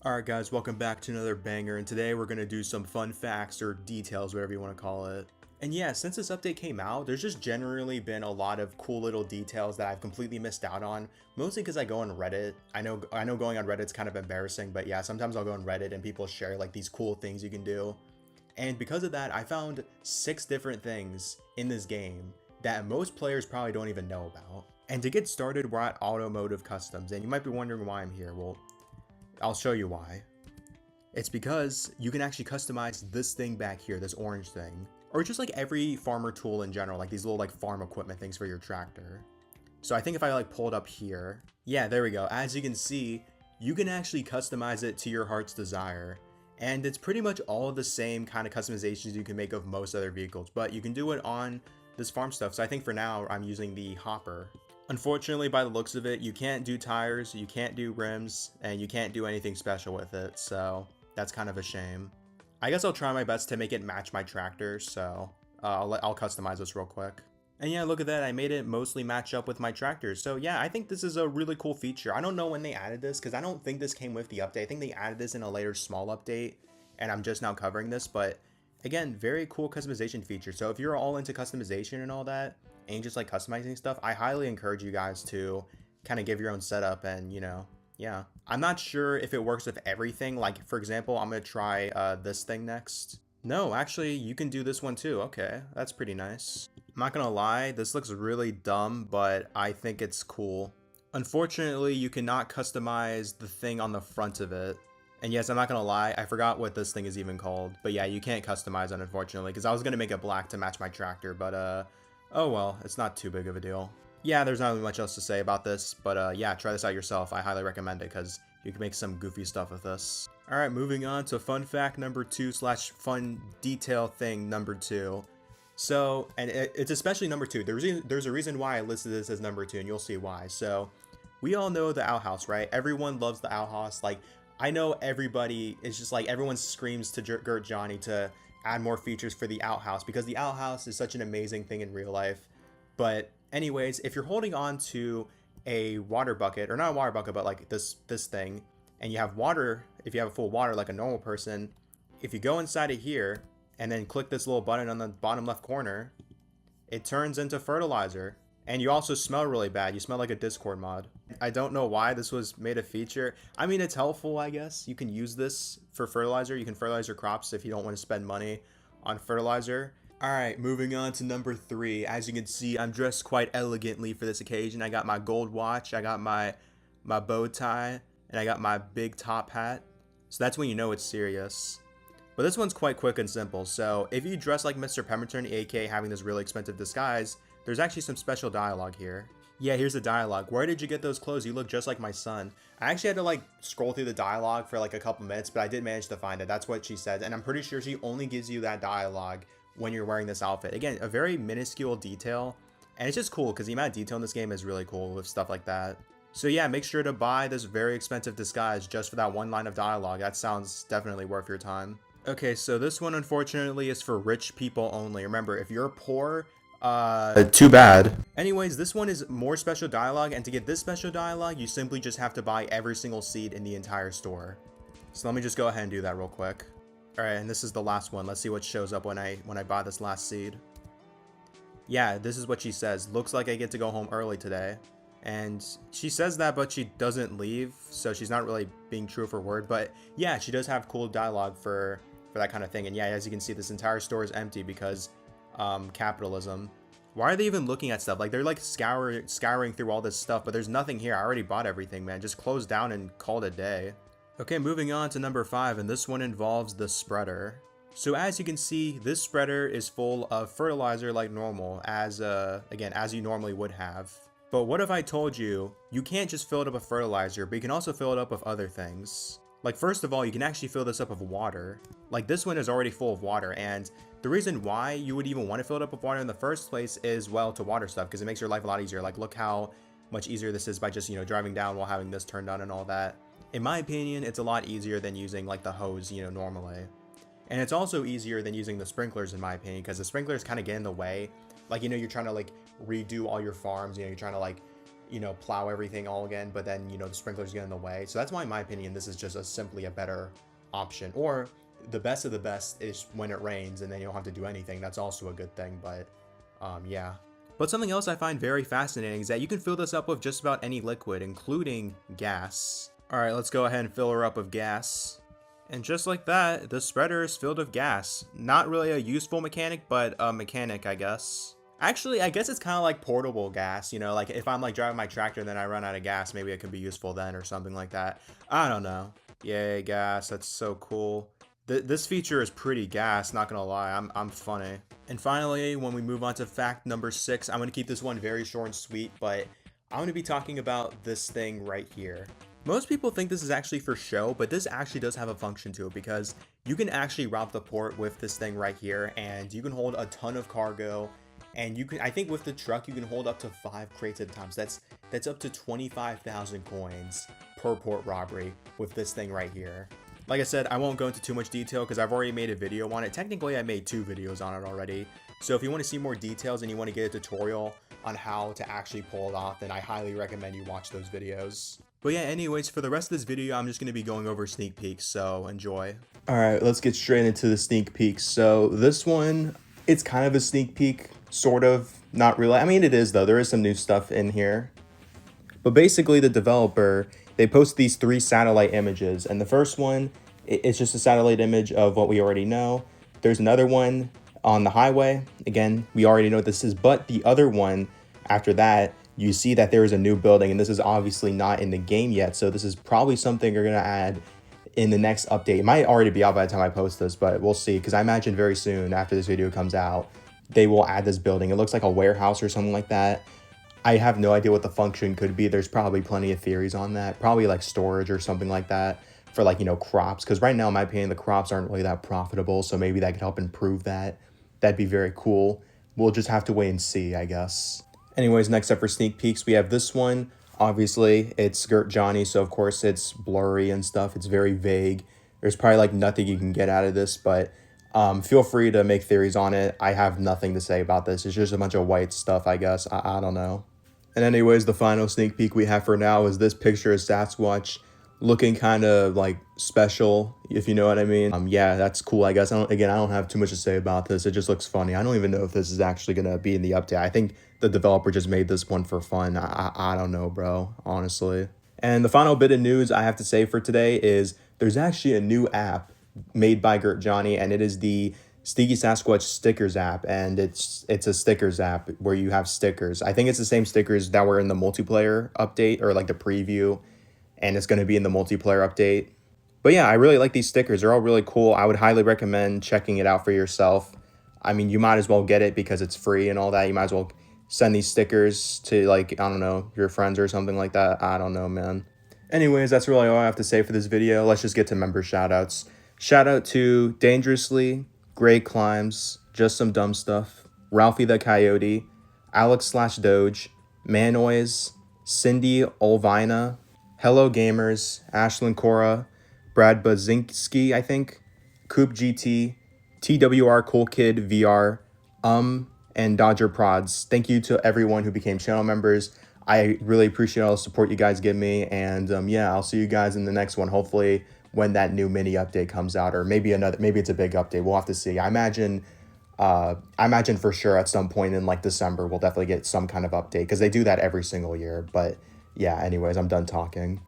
Alright guys, welcome back to another banger, and today we're going to do some fun facts or details, whatever you want to call it. And yeah, since this update came out, there's just generally been a lot of cool little details that I've completely missed out on, mostly because I go on Reddit. I know going on Reddit's kind of embarrassing, but yeah, sometimes I'll go on Reddit and people share like these cool things you can do. And because of that, I found 6 different things in this game that most players probably don't even know about. And to get started, we're at Automotive Customs, and you might be wondering why I'm here. Well, I'll show you why. It's because you can actually customize this thing back here, this orange thing, or just like every farmer tool in general, like these little like farm equipment things for your tractor. So I think if I like pull it up here, yeah, there we go. As you can see, you can actually customize it to your heart's desire. And it's pretty much all the same kind of customizations you can make of most other vehicles, but you can do it on this farm stuff. So I think for now I'm using the hopper. Unfortunately, by the looks of it, you can't do tires, you can't do rims, and you can't do anything special with it, so that's kind of a shame. I guess I'll try my best to make it match my tractor, so I'll customize this real quick. And yeah, look at that, I made it mostly match up with my tractor. So yeah, I think this is a really cool feature. I don't know when they added this, because I don't think this came with the update. I think they added this in a later small update, and I'm just now covering this, but again, very cool customization feature. So if you're all into customization and all that, and just like customizing stuff, I highly encourage you guys to kind of give your own setup. And yeah, I'm not sure if it works with everything. Like for example, I'm gonna try this thing next. No, actually you can do this one too. Okay, that's pretty nice. I'm not gonna lie, this looks really dumb, but I think it's cool. Unfortunately, you cannot customize the thing on the front of it. And yes, I'm not gonna lie, I forgot what this thing is even called, but yeah, you can't customize it, unfortunately, because I was gonna make it black to match my tractor, but oh well, it's not too big of a deal. Yeah, there's not really much else to say about this, but yeah, try this out yourself. I highly recommend it because you can make some goofy stuff with this. Alright, moving on to fun fact number 2 / fun detail thing number 2. So, and it's especially number 2. There's a reason why I listed this as number 2, and you'll see why. So, we all know the outhouse, right? Everyone loves the outhouse. Like, I know everybody is just like, everyone screams to Gert Johnny to add more features for the outhouse because the outhouse is such an amazing thing in real life. But anyways, if you're holding on to a water bucket, or not a water bucket, but like this thing, and you have water, if you have a full water like a normal person, if you go inside of here and then click this little button on the bottom left corner, it turns into fertilizer. And you also smell really bad. You smell like a Discord mod. I don't know why this was made a feature. I mean, it's helpful, I guess. You can use this for fertilizer. You can fertilize your crops if you don't want to spend money on fertilizer. Alright, moving on to number 3. As you can see, I'm dressed quite elegantly for this occasion. I got my gold watch, I got my bow tie, and I got my big top hat. So that's when you know it's serious. But this one's quite quick and simple. So if you dress like Mr. Pemberton, aka having this really expensive disguise, there's actually some special dialogue here. Yeah, here's the dialogue. Where did you get those clothes? You look just like my son. I actually had to like scroll through the dialogue for like a couple minutes, but I did manage to find it. That's what she said. And I'm pretty sure she only gives you that dialogue when you're wearing this outfit. Again, a very minuscule detail. And it's just cool because the amount of detail in this game is really cool with stuff like that. So yeah, make sure to buy this very expensive disguise just for that one line of dialogue. That sounds definitely worth your time. Okay, so this one unfortunately is for rich people only. Remember, if you're poor, too bad. Anyways, this one is more special dialogue, and to get this special dialogue, you simply just have to buy every single seed in the entire store. So let me just go ahead and do that real quick. Alright, and this is the last one. Let's see what shows up when I buy this last seed. Yeah, this is what she says. Looks like I get to go home early today. And she says that, but she doesn't leave, so she's not really being true of her word. But yeah, she does have cool dialogue for that kind of thing. And yeah, as you can see, this entire store is empty because capitalism. Why are they even looking at stuff? Like, they're like scouring through all this stuff, but there's nothing here. I already bought everything, man. Just close down and call it a day. Okay, moving on to number 5, and this one involves the spreader. So as you can see, this spreader is full of fertilizer like normal, as again, as you normally would have. But what if I told you, you can't just fill it up with fertilizer, but you can also fill it up with other things? Like, first of all, you can actually fill this up with water. Like, this one is already full of water, and the reason why you would even want to fill it up with water in the first place is, well, to water stuff, because it makes your life a lot easier. Like, look how much easier this is by just, driving down while having this turned on and all that. In my opinion, it's a lot easier than using, like, the hose, normally. And it's also easier than using the sprinklers, in my opinion, because the sprinklers kind of get in the way. Like, you're trying to, like, redo all your farms, you're trying to, like, you know, plow everything all again, but then, you know, the sprinklers get in the way. So that's why, in my opinion, this is just simply a better option. Or the best of the best is when it rains and then you don't have to do anything. That's also a good thing, but yeah. But something else I find very fascinating is that you can fill this up with just about any liquid, including gas. All right, let's go ahead and fill her up with gas. And just like that, the spreader is filled with gas. Not really a useful mechanic, but a mechanic, I guess. Actually, I guess it's kind of like portable gas, you know, like if I'm like driving my tractor and then I run out of gas, maybe it could be useful then or something like that. I don't know. Yay, gas, that's so cool. This feature is pretty gas, not gonna lie, I'm funny. And finally, when we move on to fact number 6, I'm gonna keep this one very short and sweet, but I'm gonna be talking about this thing right here. Most people think this is actually for show, but this actually does have a function to it because you can actually rob the port with this thing right here, and you can hold a ton of cargo. And you can, I think with the truck, you can hold up to 5 crates at a time. So that's up to 25,000 coins per port robbery with this thing right here. Like I said, I won't go into too much detail because I've already made a video on it. Technically, I made 2 videos on it already. So if you want to see more details and you want to get a tutorial on how to actually pull it off, then I highly recommend you watch those videos. But yeah, anyways, for the rest of this video, I'm just going to be going over sneak peeks, so enjoy. Alright, let's get straight into the sneak peeks. So this one, it's kind of a sneak peek, sort of, not really. I mean, it is though, there is some new stuff in here. But basically the developer, they post these 3 satellite images, and the first one, it's just a satellite image of what we already know. There's another one on the highway. Again, we already know what this is, but the other one after that, you see that there is a new building, and this is obviously not in the game yet, so this is probably something you're gonna add in the next update. It might already be out by the time I post this, but we'll see, because I imagine very soon after this video comes out, they will add this building. It looks like a warehouse or something like that. I have no idea what the function could be. There's probably plenty of theories on that. Probably like storage or something like that for like, you know, crops. Because right now, in my opinion, the crops aren't really that profitable. So maybe that could help improve that. That'd be very cool. We'll just have to wait and see, I guess. Anyways, next up for sneak peeks, we have this one. Obviously, it's Gert Johnny, so of course it's blurry and stuff. It's very vague. There's probably like nothing you can get out of this, but feel free to make theories on it. I have nothing to say about this. It's just a bunch of white stuff, I guess. I don't know. And anyways, the final sneak peek we have for now is this picture of Sasquatch looking kind of like special, if you know what I mean. Yeah, that's cool, I guess. I don't have too much to say about this. It just looks funny. I don't even know if this is actually going to be in the update. I think the developer just made this one for fun. I don't know, bro, honestly. And the final bit of news I have to say for today is there's actually a new app made by Gert Johnny, and it is the Sneaky Sasquatch stickers app, and it's a stickers app where you have stickers. I think it's the same stickers that were in the multiplayer update, or like the preview, and it's going to be in the multiplayer update. But yeah, I really like these stickers. They're all really cool. I would highly recommend checking it out for yourself. I mean, you might as well get it because it's free and all that. You might as well send these stickers to, like, I don't know, your friends or something like that. I don't know, man. Anyways, that's really all I have to say for this video. Let's just get to member shoutouts. Shout out to Dangerously, Gray Climbs, Just Some Dumb Stuff, Ralphie the Coyote, Alex/Doge, Manoys, Cindy Olvina, Hello Gamers, Ashlyn Cora, Brad Bazinski, I think, Coop GT, TWR Cool Kid VR, and Dodger Prods. Thank you to everyone who became channel members. I really appreciate all the support you guys give me, and yeah, I'll see you guys in the next one, hopefully when that new mini update comes out, or maybe it's a big update. We'll have to see. I imagine for sure at some point in like December we'll definitely get some kind of update, because they do that every single year. But yeah, anyways, I'm done talking.